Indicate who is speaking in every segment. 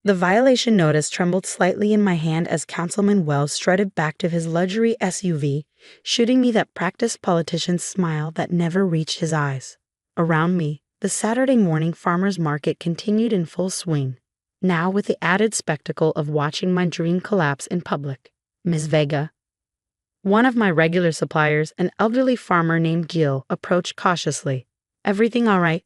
Speaker 1: The violation notice trembled slightly in my hand as Councilman Wells strutted back to his luxury SUV, shooting me that practiced politician's smile that never reached his eyes. Around me, the Saturday morning farmers market continued in full swing, now with the added spectacle of watching my dream collapse in public. Ms. Vega, one of my regular suppliers, an elderly farmer named Gil, approached cautiously. Everything all right?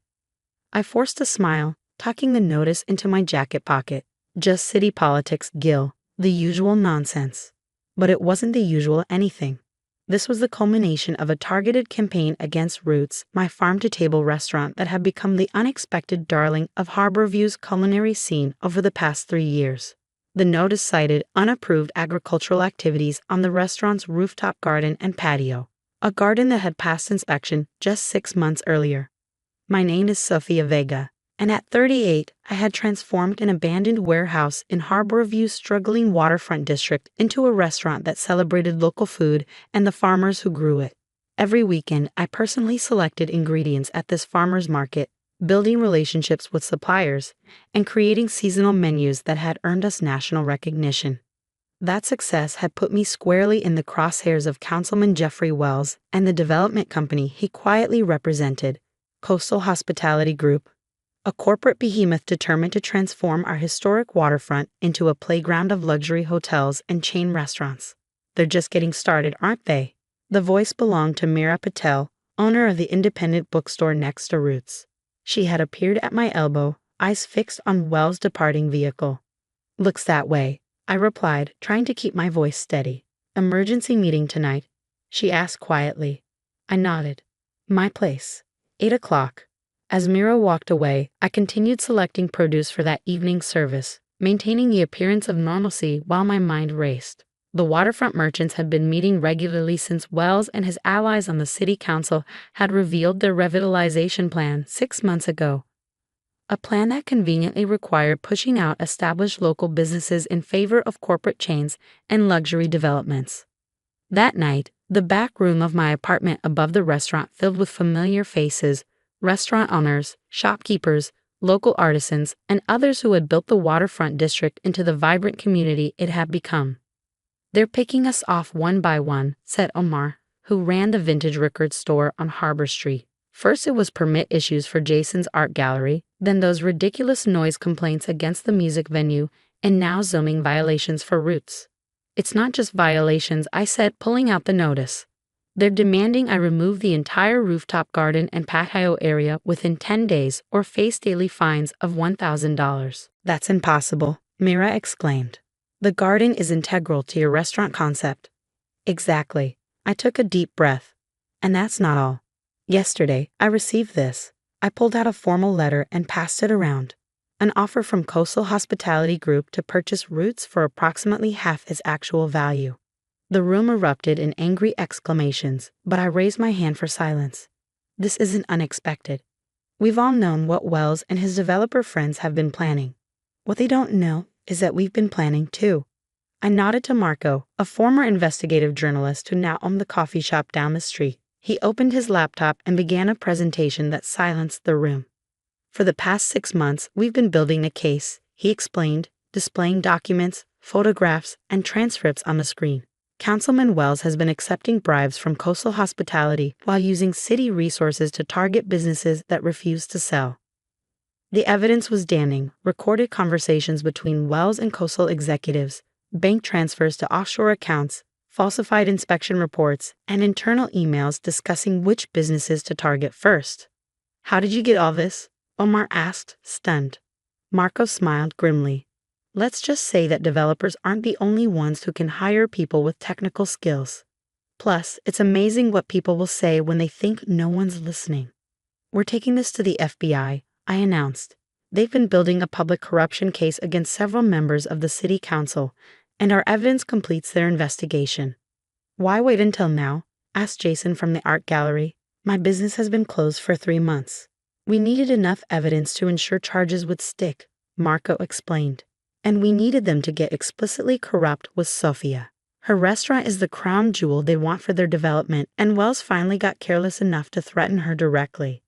Speaker 1: I forced a smile, tucking the notice into my jacket pocket. Just city politics, Gil. The usual nonsense. But it wasn't the usual anything. This was the culmination of a targeted campaign against Roots, my farm-to-table restaurant that had become the unexpected darling of Harborview's culinary scene over the past 3 years. The notice cited unapproved agricultural activities on the restaurant's rooftop garden and patio, a garden that had passed inspection just 6 months earlier. My name is Sofia Vega, and at 38, I had transformed an abandoned warehouse in Harborview's struggling waterfront district into a restaurant that celebrated local food and the farmers who grew it. Every weekend, I personally selected ingredients at this farmer's market, building relationships with suppliers, and creating seasonal menus that had earned us national recognition. That success had put me squarely in the crosshairs of Councilman Jeffrey Wells and the development company he quietly represented, Coastal Hospitality Group, a corporate behemoth determined to transform our historic waterfront into a playground of luxury hotels and chain restaurants. They're just getting started, aren't they? The voice belonged to Meera Patel, owner of the independent bookstore next to Roots. She had appeared at my elbow, eyes fixed on Wells' departing vehicle. Looks that way, I replied, trying to keep my voice steady. Emergency meeting tonight? She asked quietly. I nodded. My place. 8 o'clock. As Meera walked away, I continued selecting produce for that evening's service, maintaining the appearance of normalcy while my mind raced. The waterfront merchants had been meeting regularly since Wells and his allies on the city council had revealed their revitalization plan 6 months ago. A plan that conveniently required pushing out established local businesses in favor of corporate chains and luxury developments. That night, the back room of my apartment above the restaurant filled with familiar faces, restaurant owners, shopkeepers, local artisans, and others who had built the waterfront district into the vibrant community it had become. They're picking us off one by one, said Omar, who ran the vintage record store on Harbor Street. First it was permit issues for Jason's art gallery, then those ridiculous noise complaints against the music venue, and now zoning violations for Roots. It's not just violations, I said, pulling out the notice. They're demanding I remove the entire rooftop garden and patio area within 10 days or face daily fines of $1,000. That's impossible, Meera exclaimed. The garden is integral to your restaurant concept. Exactly. I took a deep breath. And that's not all. Yesterday, I received this. I pulled out a formal letter and passed it around. An offer from Coastal Hospitality Group to purchase Roots for approximately half its actual value. The room erupted in angry exclamations, but I raised my hand for silence. This isn't unexpected. We've all known what Wells and his developer friends have been planning. What they don't know is that we've been planning too. I nodded to Marco, a former investigative journalist who now owned the coffee shop down the street. He opened his laptop and began a presentation that silenced the room. For the past 6 months, we've been building a case, he explained, displaying documents, photographs, and transcripts on the screen. Councilman Wells has been accepting bribes from Coastal Hospitality while using city resources to target businesses that refuse to sell. The evidence was damning: recorded conversations between Wells and Coastal executives, bank transfers to offshore accounts, falsified inspection reports, and internal emails discussing which businesses to target first. How did you get all this? Omar asked, stunned. Marco smiled grimly. Let's just say that developers aren't the only ones who can hire people with technical skills. Plus, it's amazing what people will say when they think no one's listening. We're taking this to the FBI, I announced. They've been building a public corruption case against several members of the city council, and our evidence completes their investigation. Why wait until now? Asked Jason from the art gallery. My business has been closed for 3 months. We needed enough evidence to ensure charges would stick, Marco explained. And we needed them to get explicitly corrupt with Sofia. Her restaurant is the crown jewel they want for their development, and Wells finally got careless enough to threaten her directly.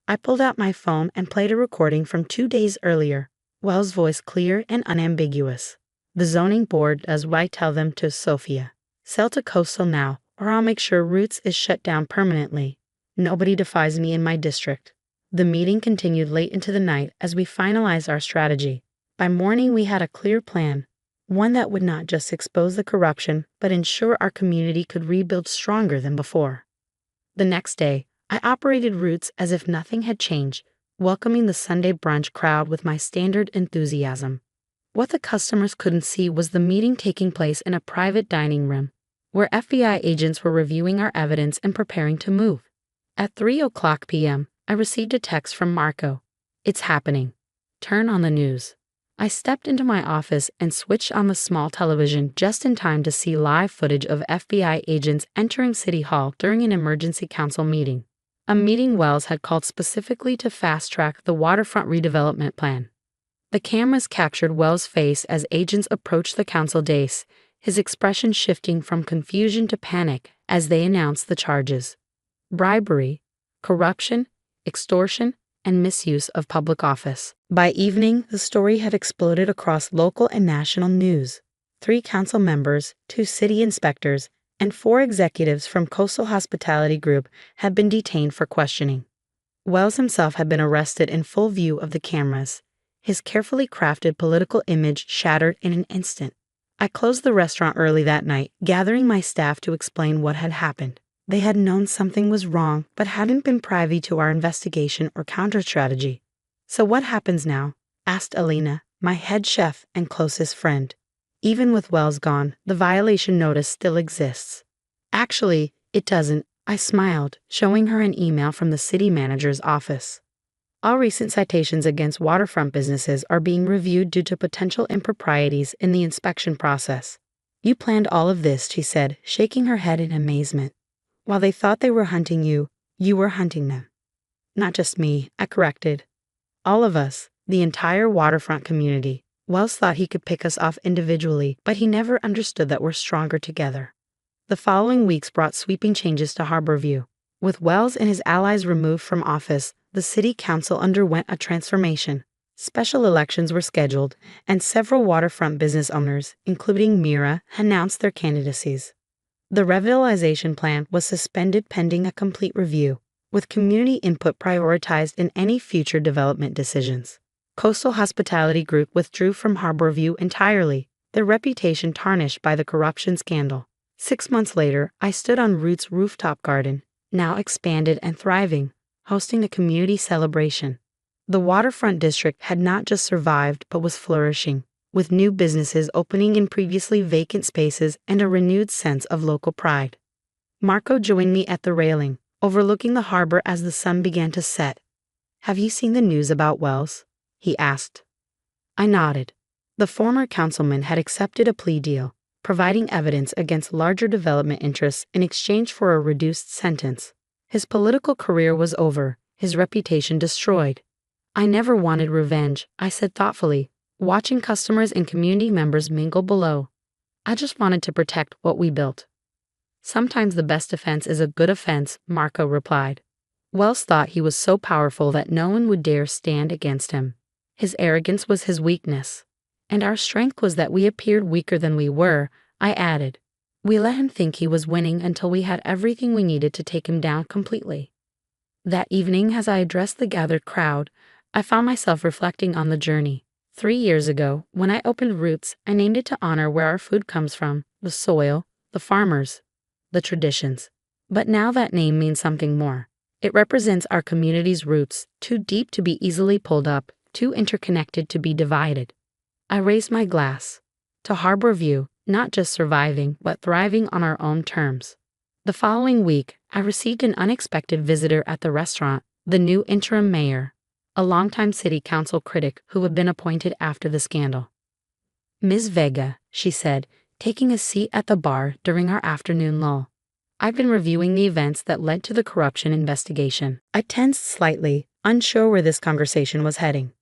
Speaker 1: I pulled out my phone and played a recording from 2 days earlier. Wells' voice clear and unambiguous. The zoning board does what I tell them to, Sophia. Sell to Coastal now, or I'll make sure Roots is shut down permanently. Nobody defies me in my district. The meeting continued late into the night as we finalized our strategy. By morning, we had a clear plan, one that would not just expose the corruption, but ensure our community could rebuild stronger than before. The next day, I operated Roots as if nothing had changed, welcoming the Sunday brunch crowd with my standard enthusiasm. What the customers couldn't see was the meeting taking place in a private dining room, where FBI agents were reviewing our evidence and preparing to move. At 3:00 p.m., I received a text from Marco. "It's happening. Turn on the news." I stepped into my office and switched on the small television just in time to see live footage of FBI agents entering City Hall during an emergency council meeting. A meeting Wells had called specifically to fast-track the waterfront redevelopment plan. The cameras captured Wells' face as agents approached the council dais, his expression shifting from confusion to panic as they announced the charges: bribery, corruption, extortion, and misuse of public office. By evening, the story had exploded across local and national news. 3 council members, 2 city inspectors, and 4 executives from Coastal Hospitality Group had been detained for questioning. Wells himself had been arrested in full view of the cameras, his carefully crafted political image shattered in an instant. I closed the restaurant early that night, gathering my staff to explain what had happened. They had known something was wrong, but hadn't been privy to our investigation or counter-strategy. "So what happens now?" asked Alina, my head chef and closest friend. "Even with Wells gone, the violation notice still exists." "Actually, it doesn't," I smiled, showing her an email from the city manager's office. "All recent citations against waterfront businesses are being reviewed due to potential improprieties in the inspection process." "You planned all of this," she said, shaking her head in amazement. "While they thought they were hunting you, you were hunting them." "Not just me," I corrected. "All of us, the entire waterfront community." Wells thought he could pick us off individually, but he never understood that we're stronger together. The following weeks brought sweeping changes to Harborview. With Wells and his allies removed from office, the city council underwent a transformation. Special elections were scheduled, and several waterfront business owners, including Mira, announced their candidacies. The revitalization plan was suspended pending a complete review, with community input prioritized in any future development decisions. Coastal Hospitality Group withdrew from Harborview entirely, their reputation tarnished by the corruption scandal. 6 months later, I stood on Roots' rooftop garden, now expanded and thriving, hosting a community celebration. The waterfront district had not just survived but was flourishing, with new businesses opening in previously vacant spaces and a renewed sense of local pride. Marco joined me at the railing, overlooking the harbor as the sun began to set. "Have you seen the news about Wells?" he asked. I nodded. The former councilman had accepted a plea deal, providing evidence against larger development interests in exchange for a reduced sentence. His political career was over, his reputation destroyed. "I never wanted revenge," I said thoughtfully, watching customers and community members mingle below. "I just wanted to protect what we built." "Sometimes the best defense is a good offense," Marco replied. Wells thought he was so powerful that no one would dare stand against him. His arrogance was his weakness, and our strength was that we appeared weaker than we were, I added. We let him think he was winning until we had everything we needed to take him down completely. That evening, as I addressed the gathered crowd, I found myself reflecting on the journey. 3 years ago, when I opened Roots, I named it to honor where our food comes from, the soil, the farmers, the traditions. But now that name means something more. It represents our community's roots, too deep to be easily pulled up, too interconnected to be divided. I raised my glass. To Harborview, not just surviving, but thriving on our own terms. The following week, I received an unexpected visitor at the restaurant, the new interim mayor, a longtime city council critic who had been appointed after the scandal. "Ms. Vega," she said, taking a seat at the bar during our afternoon lull. "I've been reviewing the events that led to the corruption investigation." I tensed slightly, unsure where this conversation was heading.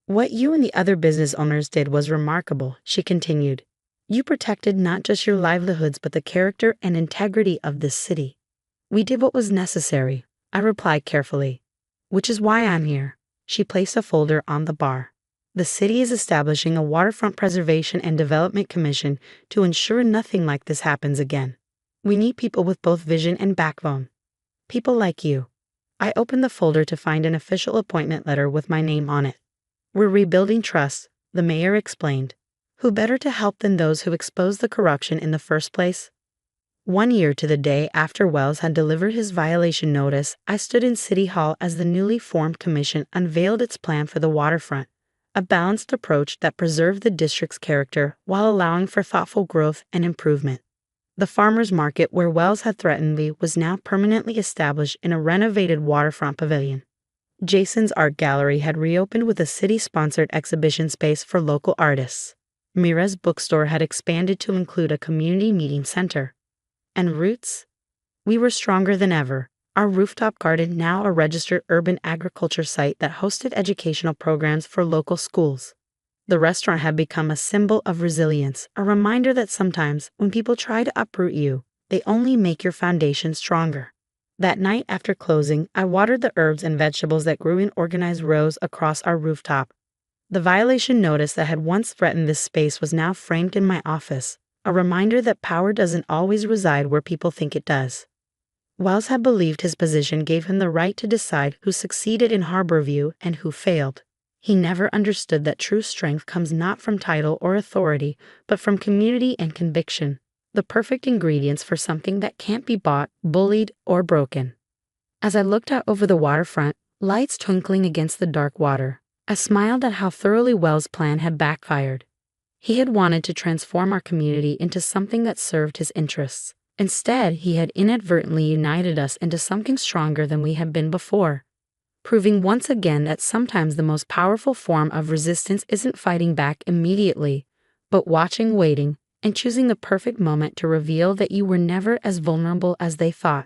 Speaker 1: "What you and the other business owners did was remarkable," she continued. "You protected not just your livelihoods but the character and integrity of this city." "We did what was necessary," I replied carefully. "Which is why I'm here." She placed a folder on the bar. The city is establishing a waterfront preservation and development commission to ensure nothing like this happens again. We need people with both vision and backbone. People like you. I opened the folder to find an official appointment letter with my name on it. We're rebuilding trust, the mayor explained. Who better to help than those who exposed the corruption in the first place? 1 year to the day after Wells had delivered his violation notice, I stood in City Hall as the newly formed commission unveiled its plan for the waterfront, a balanced approach that preserved the district's character while allowing for thoughtful growth and improvement. The farmers market where Wells had threatened me was now permanently established in a renovated waterfront pavilion. Jason's art gallery had reopened with a city-sponsored exhibition space for local artists. Mira's bookstore had expanded to include a community meeting center. And roots? We were stronger than ever. Our rooftop garden, now a registered urban agriculture site that hosted educational programs for local schools. The restaurant had become a symbol of resilience, a reminder that sometimes, when people try to uproot you, they only make your foundation stronger. That night after closing, I watered the herbs and vegetables that grew in organized rows across our rooftop. The violation notice that had once threatened this space was now framed in my office, a reminder that power doesn't always reside where people think it does. Wells had believed his position gave him the right to decide who succeeded in Harborview and who failed. He never understood that true strength comes not from title or authority, but from community and conviction, the perfect ingredients for something that can't be bought, bullied, or broken. As I looked out over the waterfront, lights twinkling against the dark water, I smiled at how thoroughly Wells' plan had backfired. He had wanted to transform our community into something that served his interests. Instead, he had inadvertently united us into something stronger than we had been before, proving once again that sometimes the most powerful form of resistance isn't fighting back immediately, but watching, waiting, and choosing the perfect moment to reveal that you were never as vulnerable as they thought.